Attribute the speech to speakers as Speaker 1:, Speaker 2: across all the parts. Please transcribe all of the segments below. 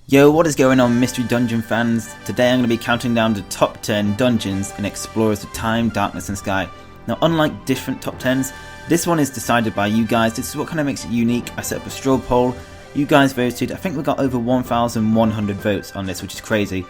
Speaker 1: Yo, what is going on, Mystery Dungeon fans? Today I'm going to be counting down the top 10 dungeons in Explorers of Time, Darkness and Sky. Now, unlike different top 10s, this one is decided by you guys. This is what kind of makes it unique. I set up a straw poll, you guys voted. I think we got over 1,100 votes on this, which is crazy.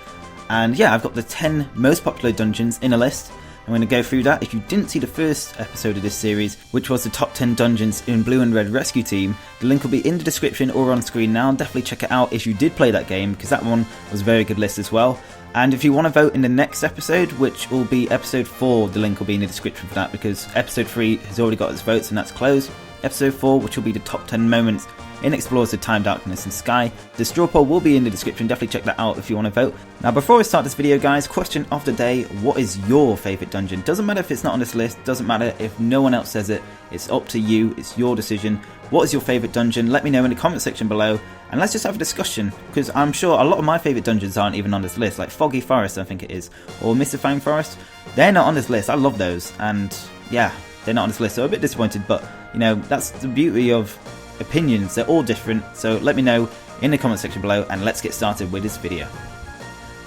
Speaker 1: And yeah, I've got the 10 most popular dungeons in a list. I'm going to go through that. If you didn't see the first episode of this series, which was the top 10 dungeons in Blue and Red Rescue Team, the link will be in the description or on screen now. Definitely check it out if you did play that game, because that one was a very good list as well. And if you want to vote in the next episode, which will be episode 4, the link will be in the description for that, because episode 3 has already got its votes and that's closed. Episode 4, which will be the top 10 moments in Explorers of Time, Darkness and Sky. The straw poll will be in the description, definitely check that out if you want to vote. Now before I start this video guys, question of the day, what is your favourite dungeon? Doesn't matter if it's not on this list, doesn't matter if no one else says it, it's up to you, it's your decision. What is your favourite dungeon? Let me know in the comment section below, and let's just have a discussion, because I'm sure a lot of my favourite dungeons aren't even on this list, like Foggy Forest I think it is, or Mystifying Forest. They're not on this list, I love those, and yeah, they're not on this list, so I'm a bit disappointed, but you know, that's the beauty of opinions, they're all different. So let me know in the comment section below, and let's get started with this video.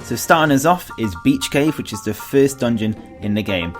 Speaker 1: So starting us off is Beach Cave, which is the first dungeon in the game.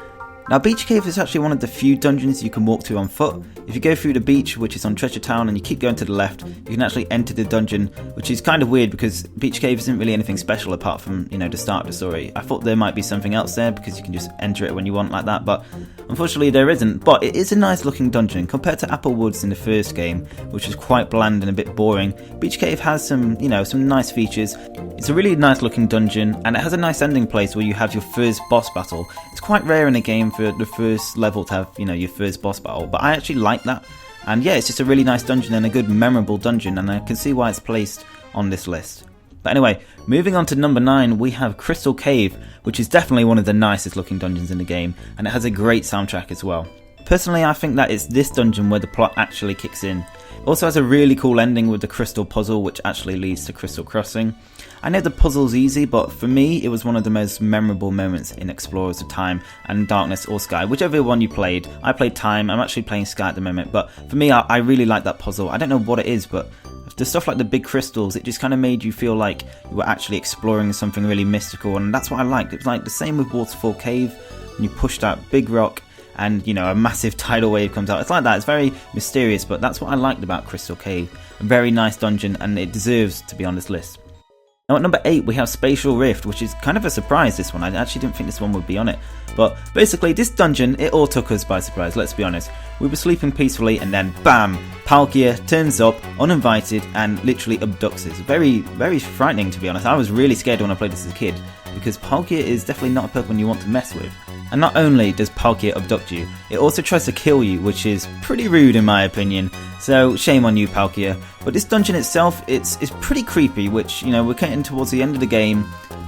Speaker 1: Now Beach Cave is actually one of the few dungeons you can walk through on foot. If you go through the beach, which is on Treasure Town, and you keep going to the left, you can actually enter the dungeon, which is kind of weird because Beach Cave isn't really anything special apart from, you know, the start of the story. I thought there might be something else there because you can just enter it when you want like that, but unfortunately there isn't. But it is a nice looking dungeon compared to Apple Woods in the first game, which was quite bland and a bit boring. Beach Cave has some, you know, some nice features. It's a really nice looking dungeon, and it has a nice ending place where you have your first boss battle. It's quite rare in a game for the first level to have, you know, your first boss battle, but I actually like that. And yeah, it's just a really nice dungeon and a good memorable dungeon, and I can see why it's placed on this list. But anyway, moving on to number 9, we have Crystal Cave, which is definitely one of the nicest looking dungeons in the game, and it has a great soundtrack as well. Personally, I think that it's this dungeon where the plot actually kicks in. It also has a really cool ending with the crystal puzzle, which actually leads to Crystal Crossing. I know the puzzle's easy, but for me, it was one of the most memorable moments in Explorers of Time and Darkness or Sky, whichever one you played. I played Time, I'm actually playing Sky at the moment, but for me, I really like that puzzle. I don't know what it is, but the stuff like the big crystals, it just kind of made you feel like you were actually exploring something really mystical, and that's what I liked. It was like the same with Waterfall Cave, when you push that big rock, and you know, a massive tidal wave comes out. It's like that, it's very mysterious, but that's what I liked about Crystal Cave. A very nice dungeon, and it deserves to be on this list. Now at number 8 we have Spatial Rift, which is kind of a surprise, this one. I actually didn't think this one would be on it. But basically this dungeon, it all took us by surprise, let's be honest. We were sleeping peacefully and then BAM! Palkia turns up uninvited and literally abducts us. Very, very frightening to be honest. I was really scared when I played this as a kid, because Palkia is definitely not a Pokemon you want to mess with. And not only does Palkia abduct you, it also tries to kill you, which is pretty rude in my opinion. So shame on you, Palkia. But this dungeon itself, it's pretty creepy, which, you know, we're getting towards the end of the game,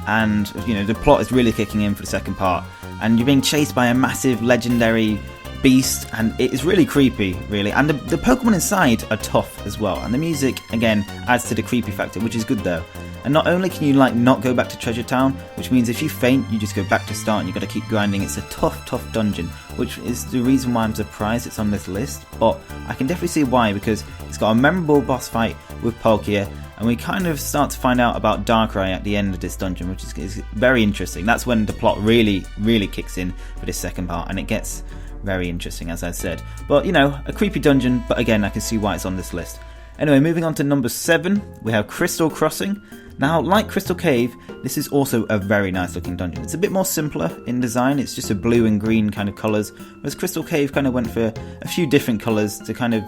Speaker 1: and you know, the plot is really kicking in for the second part, and you're being chased by a massive legendary beast, and it is really creepy, really. And the Pokemon inside are tough as well, and the music again adds to the creepy factor, which is good though. And not only can you like not go back to Treasure Town, which means if you faint you just go back to start and you got to keep grinding. It's a tough dungeon, which is the reason why I'm surprised it's on this list, but I can definitely see why, because it's got a memorable boss fight with Palkia, and we kind of start to find out about Darkrai at the end of this dungeon, which is very interesting. That's when the plot really kicks in for this second part, and it gets very interesting, as I said. But you know, a creepy dungeon, but again I can see why it's on this list. Anyway, moving on to number 7, we have Crystal Crossing. Now, like Crystal Cave, this is also a very nice looking dungeon. It's a bit more simpler in design, it's just a blue and green kind of colours, whereas Crystal Cave kind of went for a few different colours to kind of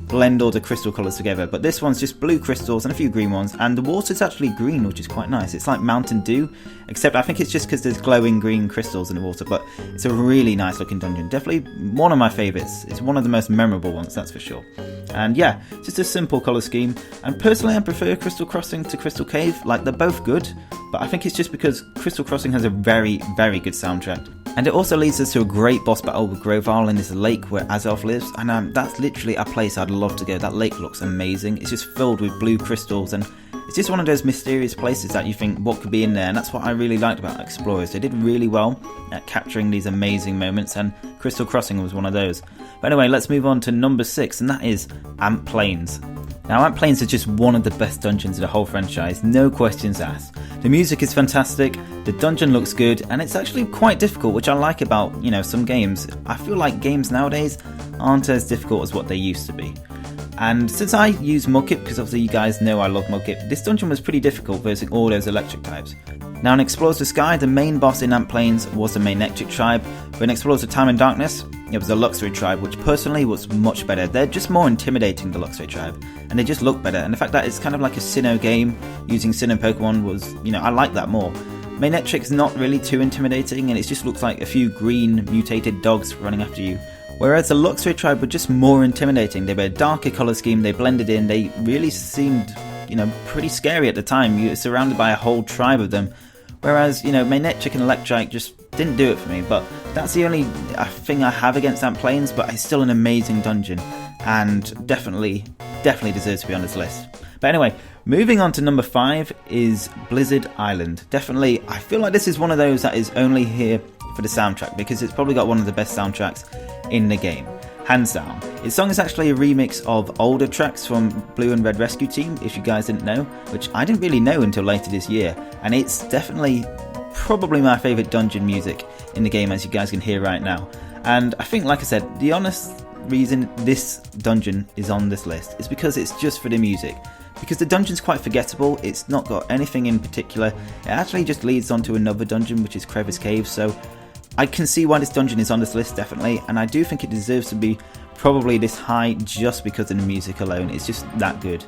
Speaker 1: blend all the crystal colours together. But this one's just blue crystals and a few green ones, and the water's actually green, which is quite nice. It's like Mountain Dew, except I think it's just because there's glowing green crystals in the water, but it's a really nice looking dungeon. Definitely one of my favourites. It's one of the most memorable ones, that's for sure. And yeah, just a simple colour scheme, and personally I prefer Crystal Crossing to Crystal Cave. Like, they're both good, but I think it's just because Crystal Crossing has a very good soundtrack. And it also leads us to a great boss battle with Grovyle in this lake where Azelf lives, and that's literally a place I'd love to go. That lake looks amazing. It's just filled with blue crystals, and it's just one of those mysterious places that you think what could be in there, and that's what I really liked about Explorers. They did really well at capturing these amazing moments, and Crystal Crossing was one of those. But anyway, let's move on to number 6, and that is Ant Plains. Now, Ant Plains is just one of the best dungeons in the whole franchise, no questions asked. The music is fantastic, the dungeon looks good, and it's actually quite difficult, which I like about, some games. I feel like games nowadays aren't as difficult as what they used to be. And since I use Mudkip, because obviously you guys know I love Mudkip, this dungeon was pretty difficult versus all those electric types. Now in Explorers of Sky, the main boss in Ant Plains was the Magnetic tribe, but in Explorers of Time and Darkness, it was the Luxray tribe, which personally was much better. They're just more intimidating, the Luxray tribe, and they just look better. And the fact that it's kind of like a Sinnoh game, using Sinnoh Pokemon was, I like that more. Magnetric's not really too intimidating, and it just looks like a few green mutated dogs running after you. Whereas the Luxray tribe were just more intimidating. They were a darker colour scheme, they blended in, they really seemed, pretty scary at the time. You're surrounded by a whole tribe of them. Whereas, Magnetric and Electrike just didn't do it for me, but that's the only thing I have against Ant Plains, but it's still an amazing dungeon, and definitely deserves to be on this list. But anyway, moving on to number 5 is Blizzard Island. Definitely, I feel like this is one of those that is only here for the soundtrack, because it's probably got one of the best soundtracks in the game, hands down. Its song is actually a remix of older tracks from Blue and Red Rescue Team, if you guys didn't know, which I didn't really know until later this year, and it's definitely probably my favourite dungeon music in the game, as you guys can hear right now. And I think, like I said, the honest reason this dungeon is on this list is because it's just for the music. Because the dungeon's quite forgettable, it's not got anything in particular, it actually just leads on to another dungeon, which is Crevice Cave, so I can see why this dungeon is on this list, definitely, and I do think it deserves to be probably this high just because of the music alone. It's just that good.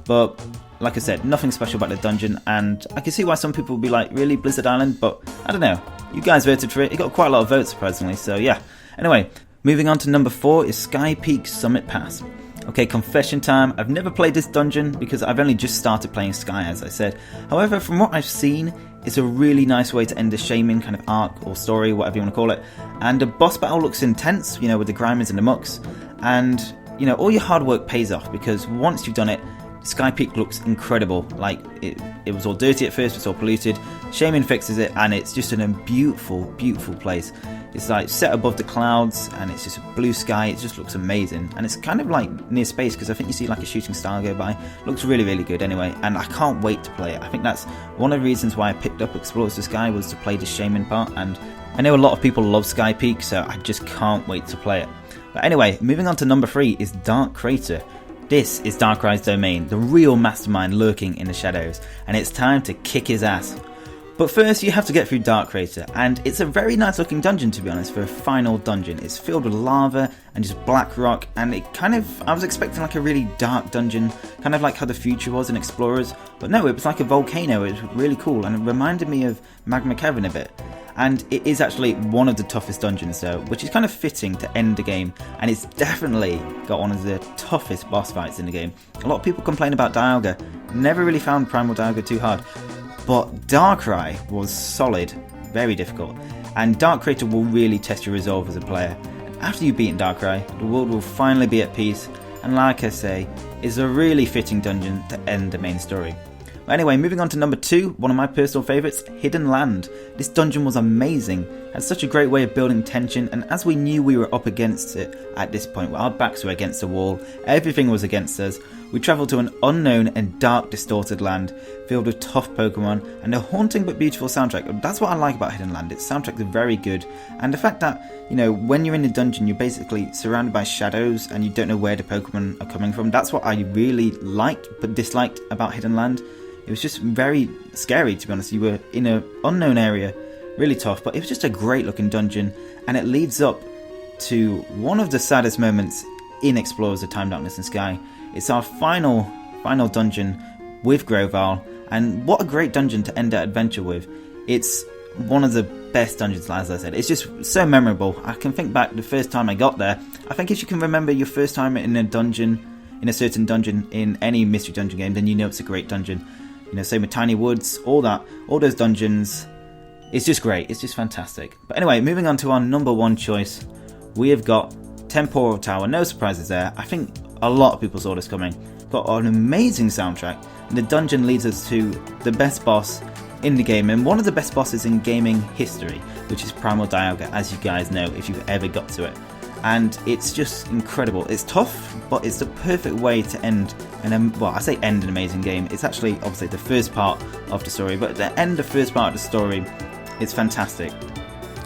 Speaker 1: But like I said, nothing special about the dungeon, and I can see why some people would be like, really, Blizzard Island? But I don't know, you guys voted for it, it got quite a lot of votes surprisingly, so yeah. Anyway, moving on to number 4 is Sky Peak Summit Pass. Okay, confession time, I've never played this dungeon because I've only just started playing Sky, as I said. However, from what I've seen, it's a really nice way to end the Shaman kind of arc or story, whatever you want to call it. And the boss battle looks intense, with the Grimers and the Mucks. And, all your hard work pays off, because once you've done it, Sky Peak looks incredible. Like, it was all dirty at first, it's all polluted. Shaman fixes it, and it's just a beautiful, beautiful place. It's like set above the clouds, and it's just a blue sky. It just looks amazing, and it's kind of like near space, because I think you see like a shooting star go by. Looks really, really good anyway, and I can't wait to play it. I think that's one of the reasons why I picked up Explorers of Sky, was to play the Shaman part, and I know a lot of people love Sky Peak, so I just can't wait to play it. But anyway, moving on to number 3 is Dark Crater. This is Darkrai's domain, the real mastermind lurking in the shadows, and it's time to kick his ass. But first you have to get through Dark Crater, and it's a very nice looking dungeon, to be honest, for a final dungeon. It's filled with lava and just black rock, and I was expecting like a really dark dungeon, kind of like how the future was in Explorers, but no, it was like a volcano. It was really cool, and it reminded me of Magma Cavern a bit. And it is actually one of the toughest dungeons though, which is kind of fitting to end the game, and it's definitely got one of the toughest boss fights in the game. A lot of people complain about Dialga, never really found Primal Dialga too hard, but Darkrai was solid, very difficult, and Dark Crater will really test your resolve as a player. And after you've beaten Darkrai, the world will finally be at peace, and like I say, is a really fitting dungeon to end the main story. But anyway, moving on to number 2, one of my personal favourites, Hidden Land. This dungeon was amazing, had such a great way of building tension, and as we knew we were up against it at this point, where our backs were against the wall, everything was against us, we travelled to an unknown and dark, distorted land, filled with tough Pokemon, and a haunting but beautiful soundtrack. That's what I like about Hidden Land, its soundtrack is very good, and the fact that, when you're in the dungeon, you're basically surrounded by shadows, and you don't know where the Pokemon are coming from. That's what I really liked, but disliked about Hidden Land. It was just very scary, to be honest. You were in an unknown area, really tough, but it was just a great looking dungeon, and it leads up to one of the saddest moments in Explorers of Time, Darkness and Sky. It's our final dungeon with Grovyle, and what a great dungeon to end our adventure with. It's one of the best dungeons, as I said. It's just so memorable. I can think back the first time I got there. I think if you can remember your first time in a dungeon, in a certain dungeon, in any mystery dungeon game, then you know it's a great dungeon. Same with Tiny Woods, all those dungeons. It's just great, it's just fantastic. But anyway, moving on to our number 1 choice, we have got Temporal Tower. No surprises there. I think a lot of people saw this coming. Got an amazing soundtrack, and the dungeon leads us to the best boss in the game, and one of the best bosses in gaming history, which is Primal Dialga, as you guys know if you've ever got to it. and it's just incredible. It's tough, but it's the perfect way to end well, I say end an amazing game. It's actually obviously the first part of the story, but the end the first part of the story, it's fantastic.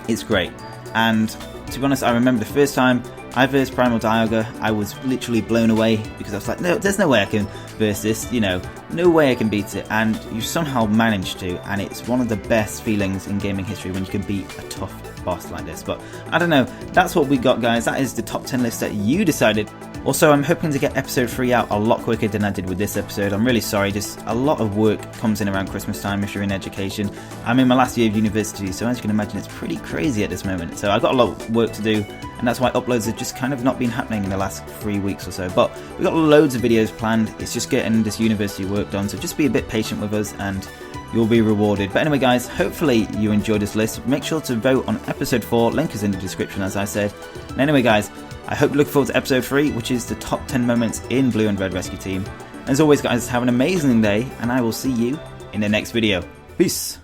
Speaker 1: It's great. And to be honest, I remember the first time I versed Primal Dialga, I was literally blown away because I was like, no, there's no way I can verse this, you know, no way I can beat it, and you somehow managed to, and it's one of the best feelings in gaming history when you can beat a tough boss like this. But I don't know, that's what we got, guys. That is the top 10 list that you decided. Also, I'm hoping to get episode 3 out a lot quicker than I did with this episode. I'm really sorry, just a lot of work comes in around Christmas time if you're in education. I'm in my last year of university, so as you can imagine, it's pretty crazy at this moment. So I've got a lot of work to do, and that's why uploads have just kind of not been happening in the last 3 weeks or so. But we've got loads of videos planned. It's just getting this university work done, so just be a bit patient with us and you'll be rewarded. But anyway, guys, hopefully you enjoyed this list. Make sure to vote on episode 4. Link is in the description, as I said. And anyway, guys, I hope you look forward to episode 3, which is the top 10 moments in Blue and Red Rescue Team. As always, guys, have an amazing day, and I will see you in the next video. Peace!